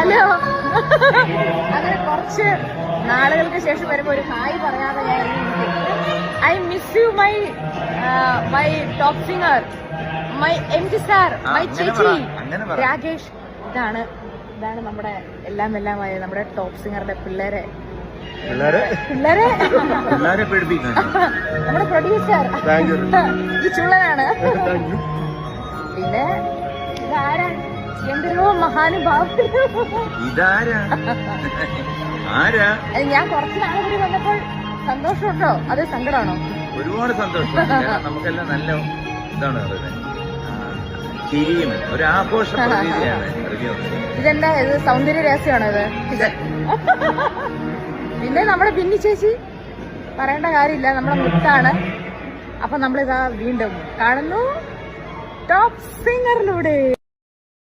Hello. അങ്ങനെ കുറച്ച് നാളുകൾക്ക് ശേഷം വരുമ്പോ ഒരു ഹായ് പറയാതെ ഞാൻ I miss you my top singer, my MD sir, my ചേച്ചി രാകേഷ്. ഇതാണ് നമ്മുടെ എല്ലാമായ നമ്മുടെ ടോപ്പ് സിംഗറുടെ പിള്ളേരെ നമ്മുടെ പ്രൊഡ്യൂസർ ഈ ചുള്ളനാണ്. പിന്നെ ഇതാരാ? എന്തൊരു മഹാനുഭാവം. ഞാൻ കുറച്ച് നാളെ കൂടി വന്നപ്പോൾ സന്തോഷമുണ്ടോ അത് സങ്കടമാണോ? ഒരുപാട് സന്തോഷം. നമുക്കെല്ലാം നല്ല ഇതാണ് ചിരിയും ഒരു ആഘോഷ പ്രതീതിയാണ്. ഇതെന്താ ഇത്? സൗന്ദര്യ രഹസ്യമാണോ ഇത്? പിന്നെ നമ്മുടെ ബിന്നി ചേച്ചി പറയേണ്ട കാര്യമില്ല, നമ്മുടെ മുത്താണ്. അപ്പൊ നമ്മളിതാ വീണ്ടും കാണുന്നു ടോപ്പ് സിംഗറിലൂടെ.